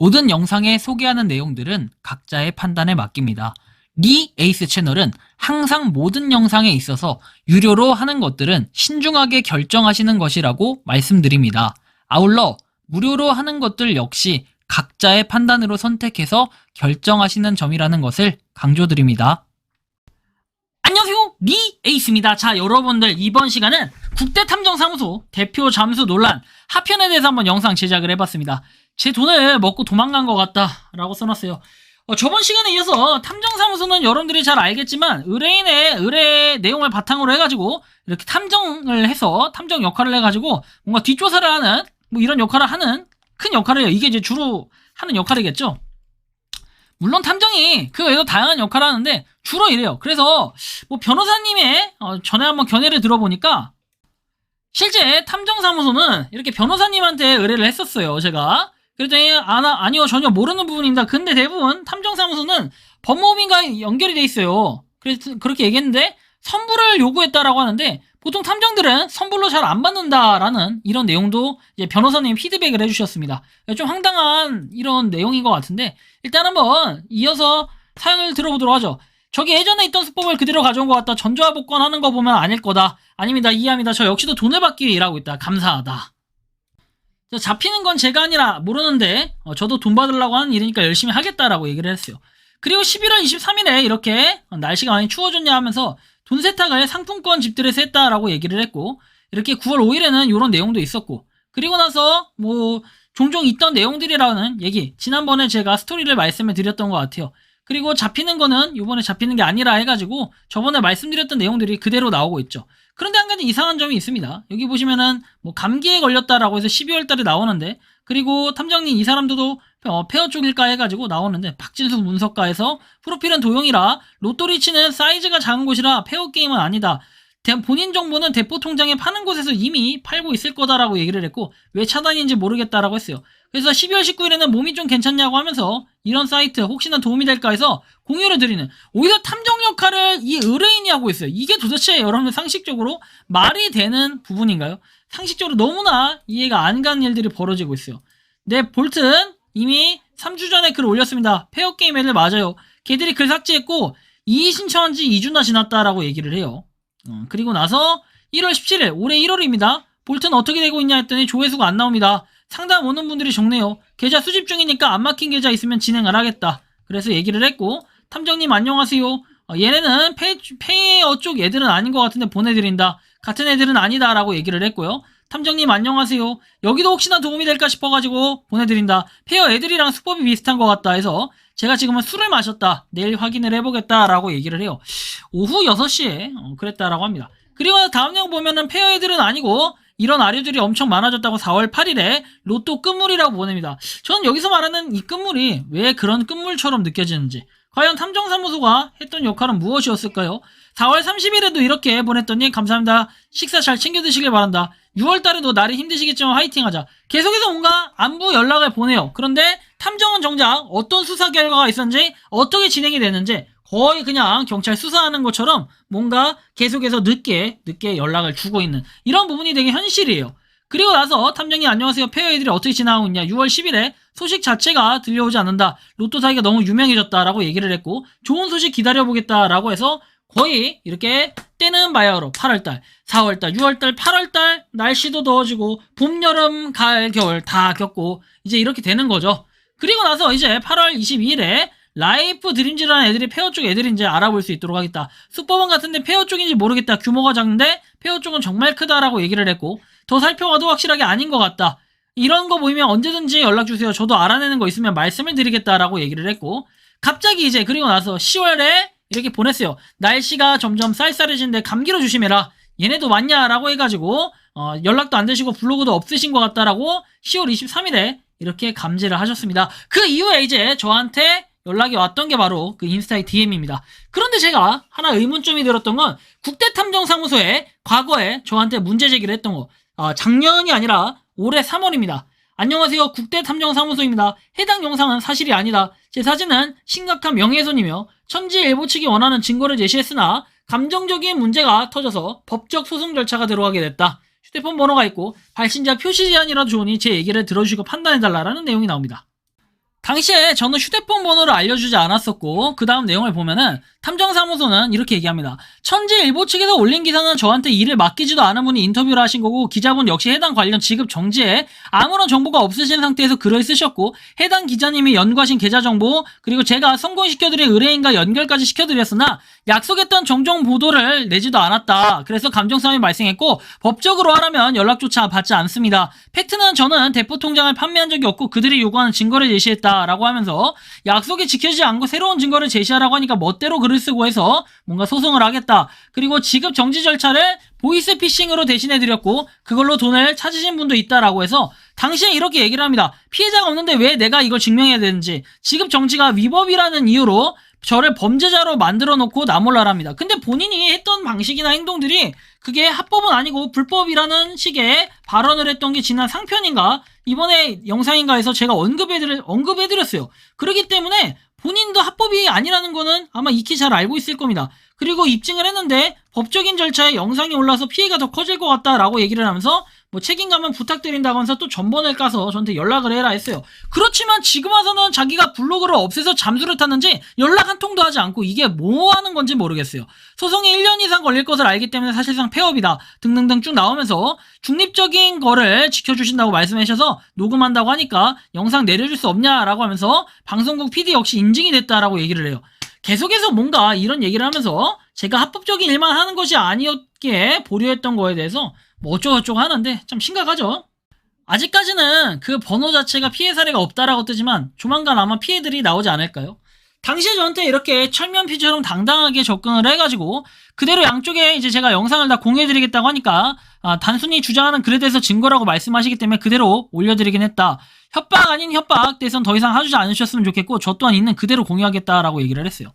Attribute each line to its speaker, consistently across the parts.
Speaker 1: 모든 영상에 소개하는 내용들은 각자의 판단에 맡깁니다. 리 에이스 채널은 항상 모든 영상에 있어서 유료로 하는 것들은 신중하게 결정하시는 것이라고 말씀드립니다. 아울러 무료로 하는 것들 역시 각자의 판단으로 선택해서 결정하시는 점이라는 것을 강조드립니다. 안녕하세요, 리 에이스입니다. 자, 여러분들 이번 시간은 국대탐정사무소 대표 잠수 논란 하편에 대해서 한번 영상 제작을 해봤습니다. 제 돈을 먹고 도망간 것 같다 라고 써놨어요. 저번 시간에 이어서 탐정사무소는 여러분들이 잘 알겠지만 의뢰인의 의뢰 내용을 바탕으로 해가지고 이렇게 탐정을 해서 탐정 역할을 해가지고 뭔가 뒷조사를 하는 뭐 이런 역할을 하는 큰 역할을 해요. 이게 이제 주로 하는 역할이겠죠. 물론 탐정이 그 외에도 다양한 역할을 하는데 주로 이래요. 그래서 뭐 변호사님의 전에 한번 견해를 들어보니까 실제 탐정사무소는 이렇게 변호사님한테 의뢰를 했었어요. 제가 그랬더니 아니요, 전혀 모르는 부분입니다. 근데 대부분 탐정사무소는 법무법인과 연결이 돼 있어요. 그래서 그렇게 얘기했는데 선불을 요구했다라고 하는데 보통 탐정들은 선불로 잘 안 받는다라는 이런 내용도 이제 변호사님이 피드백을 해주셨습니다. 좀 황당한 이런 내용인 것 같은데 일단 한번 이어서 사연을 들어보도록 하죠. 저기 예전에 있던 수법을 그대로 가져온 것 같다. 전조와 복권하는 거 보면 아닐 거다. 아닙니다. 이해합니다. 저 역시도 돈을 받기 위해 일하고 있다. 감사하다. 잡히는 건 제가 아니라 모르는데 저도 돈 받으려고 하는 일이니까 열심히 하겠다라고 얘기를 했어요. 그리고 11월 23일에 이렇게 날씨가 많이 추워졌냐 하면서 돈 세탁을 상품권 집들에서 했다라고 얘기를 했고 이렇게 9월 5일에는 이런 내용도 있었고 그리고 나서 뭐 종종 있던 내용들이라는 얘기 지난번에 제가 스토리를 말씀을 드렸던 것 같아요. 그리고 잡히는 거는 이번에 잡히는 게 아니라 해가지고 저번에 말씀드렸던 내용들이 그대로 나오고 있죠. 그런데 한 가지 이상한 점이 있습니다. 여기 보시면은 뭐 감기에 걸렸다라고 해서 12월 달에 나오는데 그리고 탐정님 이 사람들도 폐허 쪽일까 해가지고 나오는데 박진숙 문석가에서 프로필은 도용이라 로또리 치는 사이즈가 작은 곳이라 폐허 게임은 아니다. 본인 정보는 대포 통장에 파는 곳에서 이미 팔고 있을 거다라고 얘기를 했고 왜 차단인지 모르겠다라고 했어요. 그래서 12월 19일에는 몸이 좀 괜찮냐고 하면서 이런 사이트 혹시나 도움이 될까 해서 공유를 드리는 오히려 탐정 역할을 이 의뢰인이 하고 있어요. 이게 도대체 여러분들 상식적으로 말이 되는 부분인가요? 상식적으로 너무나 이해가 안 가는 일들이 벌어지고 있어요. 네, 볼튼 이미 3주 전에 글 올렸습니다. 페어게임 애들 맞아요. 걔들이 글 삭제했고 이의 신청한 지 2주나 지났다라고 얘기를 해요. 그리고 나서 1월 17일 올해 1월입니다. 볼튼 어떻게 되고 있냐 했더니 조회수가 안 나옵니다. 상담 오는 분들이 적네요. 계좌 수집 중이니까 안 막힌 계좌 있으면 진행을 하겠다. 그래서 얘기를 했고 탐정님 안녕하세요. 얘네는 페이어 쪽 애들은 아닌 것 같은데 보내드린다. 같은 애들은 아니다 라고 얘기를 했고요. 탐정님 안녕하세요. 여기도 혹시나 도움이 될까 싶어가지고 보내드린다. 페이어 애들이랑 수법이 비슷한 것 같다 해서 제가 지금은 술을 마셨다. 내일 확인을 해보겠다 라고 얘기를 해요. 오후 6시에 그랬다라고 합니다. 그리고 다음 내용 보면은 페이어 애들은 아니고 이런 아류들이 엄청 많아졌다고 4월 8일에 로또 끝물이라고 보냅니다. 저는 여기서 말하는 이 끝물이 왜 그런 끝물처럼 느껴지는지 과연 탐정사무소가 했던 역할은 무엇이었을까요? 4월 30일에도 이렇게 보냈더니 감사합니다. 식사 잘 챙겨 드시길 바란다. 6월달에도 날이 힘드시겠지만 화이팅하자. 계속해서 뭔가 안부 연락을 보내요. 그런데 탐정은 정작 어떤 수사 결과가 있었는지 어떻게 진행이 됐는지 거의 그냥 경찰 수사하는 것처럼 뭔가 계속해서 늦게 연락을 주고 있는 이런 부분이 되게 현실이에요. 그리고 나서 탐정이 안녕하세요. 페어 애들이 어떻게 지나가고 있냐. 6월 10일에 소식 자체가 들려오지 않는다. 로또 사기가 너무 유명해졌다라고 얘기를 했고 좋은 소식 기다려보겠다라고 해서 거의 이렇게 때는 바야흐로 8월달, 4월달, 6월달, 8월달 날씨도 더워지고 봄, 여름, 가을, 겨울 다 겪고 이제 이렇게 되는 거죠. 그리고 나서 이제 8월 22일에 라이프 드림즈라는 애들이 페어 쪽 애들인지 알아볼 수 있도록 하겠다. 수법원 같은데 페어 쪽인지 모르겠다. 규모가 작은데 페어 쪽은 정말 크다라고 얘기를 했고 더 살펴봐도 확실하게 아닌 것 같다. 이런 거 보이면 언제든지 연락주세요. 저도 알아내는 거 있으면 말씀을 드리겠다라고 얘기를 했고 갑자기 이제 그리고 나서 10월에 이렇게 보냈어요. 날씨가 점점 쌀쌀해지는데 감기로 조심해라. 얘네도 왔냐라고 해가지고 연락도 안 되시고 블로그도 없으신 것 같다라고 10월 23일에 이렇게 감지를 하셨습니다. 그 이후에 이제 저한테 연락이 왔던 게 바로 그 인스타의 DM입니다. 그런데 제가 하나 의문점이 들었던 건 국대탐정사무소에 과거에 저한테 문제 제기를 했던 거 작년이 아니라 올해 3월입니다. 안녕하세요. 국대탐정사무소입니다. 해당 영상은 사실이 아니다. 제 사진은 심각한 명예훼손이며 천지일보 측이 원하는 증거를 제시했으나 감정적인 문제가 터져서 법적 소송 절차가 들어가게 됐다. 휴대폰 번호가 있고 발신자 표시 제한이라도 좋으니 제 얘기를 들어주시고 판단해달라는 내용이 나옵니다. 당시에 저는 휴대폰 번호를 알려주지 않았었고 그 다음 내용을 보면은 탐정사무소는 이렇게 얘기합니다. 천지일보 측에서 올린 기사는 저한테 일을 맡기지도 않은 분이 인터뷰를 하신 거고 기자분 역시 해당 관련 지급 정지에 아무런 정보가 없으신 상태에서 글을 쓰셨고 해당 기자님이 연구하신 계좌 정보 그리고 제가 성공시켜드릴 의뢰인과 연결까지 시켜드렸으나 약속했던 정정 보도를 내지도 않았다. 그래서 감정싸움이 발생했고 법적으로 하라면 연락조차 받지 않습니다. 팩트는 저는 대포 통장을 판매한 적이 없고 그들이 요구하는 증거를 제시했다라고 하면서 약속이 지켜지지 않고 새로운 증거를 제시하라고 하니까 멋대로 글을 쓰고 해서 뭔가 소송을 하겠다. 그리고 지급 정지 절차를 보이스피싱으로 대신해드렸고 그걸로 돈을 찾으신 분도 있다라고 해서 당시에 이렇게 얘기를 합니다. 피해자가 없는데 왜 내가 이걸 증명해야 되는지 지급 정지가 위법이라는 이유로 저를 범죄자로 만들어 놓고 나몰라랍니다. 근데 본인이 했던 방식이나 행동들이 그게 합법은 아니고 불법이라는 식의 발언을 했던 게 지난 상편인가 이번에 영상인가 해서 제가 언급해드렸어요. 그렇기 때문에 본인도 합법이 아니라는 거는 아마 익히 잘 알고 있을 겁니다. 그리고 입증을 했는데 법적인 절차에 영상이 올라서 피해가 더 커질 것 같다라고 얘기를 하면서 뭐 책임감은 부탁드린다고 하면서 또 전번을 까서 저한테 연락을 해라 했어요. 그렇지만 지금 와서는 자기가 블로그를 없애서 잠수를 탔는지 연락 한 통도 하지 않고 이게 뭐 하는 건지 모르겠어요. 소송이 1년 이상 걸릴 것을 알기 때문에 사실상 폐업이다 등등등 쭉 나오면서 중립적인 거를 지켜주신다고 말씀하셔서 녹음한다고 하니까 영상 내려줄 수 없냐라고 하면서 방송국 PD 역시 인증이 됐다라고 얘기를 해요. 계속해서 뭔가 이런 얘기를 하면서 제가 합법적인 일만 하는 것이 아니었기에 보류했던 거에 대해서 뭐 어쩌고저쩌고 하는데 참 심각하죠. 아직까지는 그 번호 자체가 피해 사례가 없다라고 뜨지만 조만간 아마 피해들이 나오지 않을까요? 당시에 저한테 이렇게 철면피처럼 당당하게 접근을 해가지고 그대로 양쪽에 이제 제가 영상을 다 공유해드리겠다고 하니까 단순히 주장하는 글에 대해서 증거라고 말씀하시기 때문에 그대로 올려드리긴 했다. 협박 아닌 협박 대해서는 더 이상 하지 않으셨으면 좋겠고 저 또한 있는 그대로 공유하겠다라고 얘기를 했어요.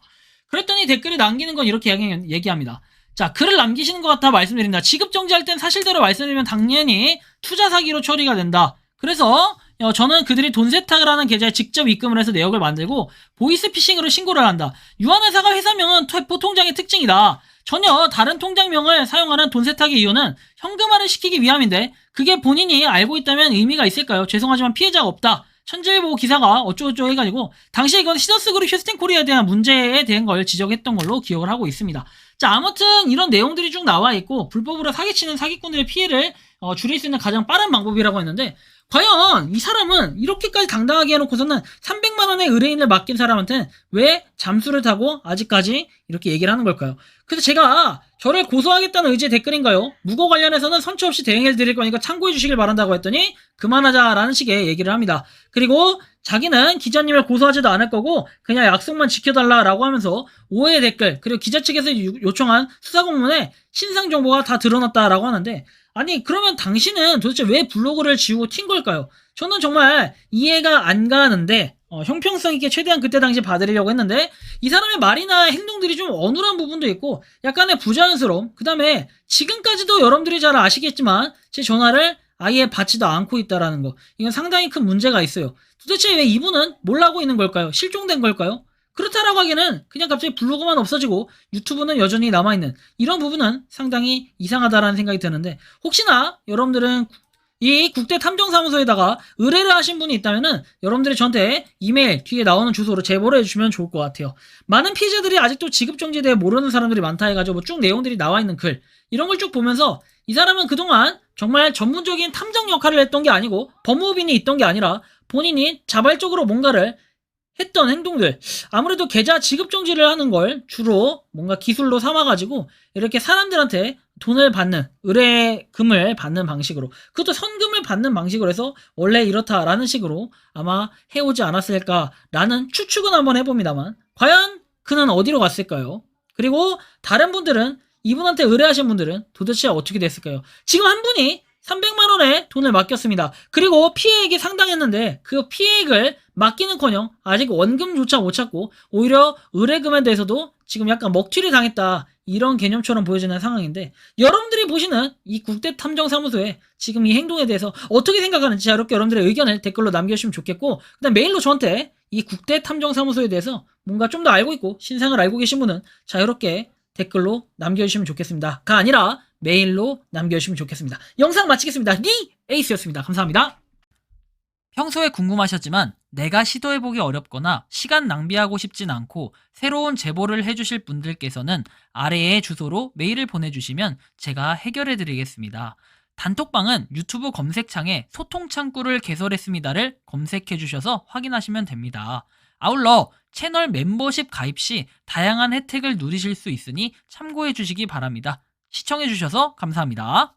Speaker 1: 그랬더니 댓글에 남기는 건 이렇게 얘기합니다. 자, 글을 남기시는 것 같아 말씀드립니다. 지급 정지할 땐 사실대로 말씀드리면 당연히 투자 사기로 처리가 된다. 그래서 저는 그들이 돈 세탁을 하는 계좌에 직접 입금을 해서 내역을 만들고 보이스피싱으로 신고를 한다. 유한회사가 회사명은 대포 통장의 특징이다. 전혀 다른 통장명을 사용하는 돈 세탁의 이유는 현금화를 시키기 위함인데 그게 본인이 알고 있다면 의미가 있을까요? 죄송하지만 피해자가 없다. 천재일보 기사가 어쩌고저쩌고 해가지고 당시에 이건 시더스그룹 휴스텐코리아에 대한 문제에 대한 걸 지적했던 걸로 기억을 하고 있습니다. 자, 아무튼 이런 내용들이 쭉 나와 있고 불법으로 사기치는 사기꾼들의 피해를 줄일 수 있는 가장 빠른 방법이라고 했는데 과연 이 사람은 이렇게까지 당당하게 해놓고서는 300만 원의 의뢰인을 맡긴 사람한테 왜 잠수를 타고 아직까지 이렇게 얘기를 하는 걸까요? 그래서 제가 저를 고소하겠다는 의지의 댓글인가요? 무고 관련해서는 선처 없이 대응해 드릴 거니까 참고해 주시길 바란다고 했더니 그만하자라는 식의 얘기를 합니다. 그리고 자기는 기자님을 고소하지도 않을 거고 그냥 약속만 지켜달라라고 하면서 오해 댓글 그리고 기자 측에서 요청한 수사 공문에 신상 정보가 다 드러났다라고 하는데 아니 그러면 당신은 도대체 왜 블로그를 지우고 튄 걸까요? 저는 정말 이해가 안 가는데 형평성 있게 최대한 그때 당시 봐드리려고 했는데 이 사람의 말이나 행동들이 좀 어눌한 부분도 있고 약간의 부자연스러움 그 다음에 지금까지도 여러분들이 잘 아시겠지만 제 전화를 아예 받지도 않고 있다라는 거 이건 상당히 큰 문제가 있어요. 도대체 왜 이분은 뭘 하고 있는 걸까요? 실종된 걸까요? 그렇다라고 하기에는 그냥 갑자기 블로그만 없어지고 유튜브는 여전히 남아있는 이런 부분은 상당히 이상하다라는 생각이 드는데 혹시나 여러분들은 이 국대탐정사무소에다가 의뢰를 하신 분이 있다면은 여러분들이 저한테 이메일 뒤에 나오는 주소로 제보를 해주시면 좋을 것 같아요. 많은 피해자들이 아직도 지급정지에 대해 모르는 사람들이 많다 해가지고 뭐 쭉 내용들이 나와있는 글 이런 걸 쭉 보면서 이 사람은 그동안 정말 전문적인 탐정 역할을 했던 게 아니고 법무법인이 있던 게 아니라 본인이 자발적으로 뭔가를 했던 행동들 아무래도 계좌 지급 정지를 하는 걸 주로 뭔가 기술로 삼아가지고 이렇게 사람들한테 돈을 받는 의뢰금을 받는 방식으로 그것도 선금을 받는 방식으로 해서 원래 이렇다라는 식으로 아마 해오지 않았을까라는 추측은 한번 해봅니다만 과연 그는 어디로 갔을까요? 그리고 다른 분들은 이분한테 의뢰하신 분들은 도대체 어떻게 됐을까요? 지금 한 분이 300만 원의 돈을 맡겼습니다. 그리고 피해액이 상당했는데 그 피해액을 맡기는커녕 아직 원금조차 못 찾고 오히려 의뢰금에 대해서도 지금 약간 먹튀를 당했다. 이런 개념처럼 보여지는 상황인데 여러분들이 보시는 이 국대탐정사무소의 지금 이 행동에 대해서 어떻게 생각하는지 이렇게 여러분들의 의견을 댓글로 남겨주시면 좋겠고 그다음 메일로 저한테 이 국대탐정사무소에 대해서 뭔가 좀 더 알고 있고 신상을 알고 계신 분은 자유롭게 댓글로 남겨주시면 좋겠습니다. 가 아니라 메일로 남겨주시면 좋겠습니다. 영상 마치겠습니다. 니 에이스였습니다. 감사합니다. 평소에 궁금하셨지만 내가 시도해보기 어렵거나 시간 낭비하고 싶진 않고 새로운 제보를 해주실 분들께서는 아래의 주소로 메일을 보내주시면 제가 해결해드리겠습니다. 단톡방은 유튜브 검색창에 소통 창구를 개설했습니다를 검색해주셔서 확인하시면 됩니다. 아울러 채널 멤버십 가입 시 다양한 혜택을 누리실 수 있으니 참고해주시기 바랍니다. 시청해주셔서 감사합니다.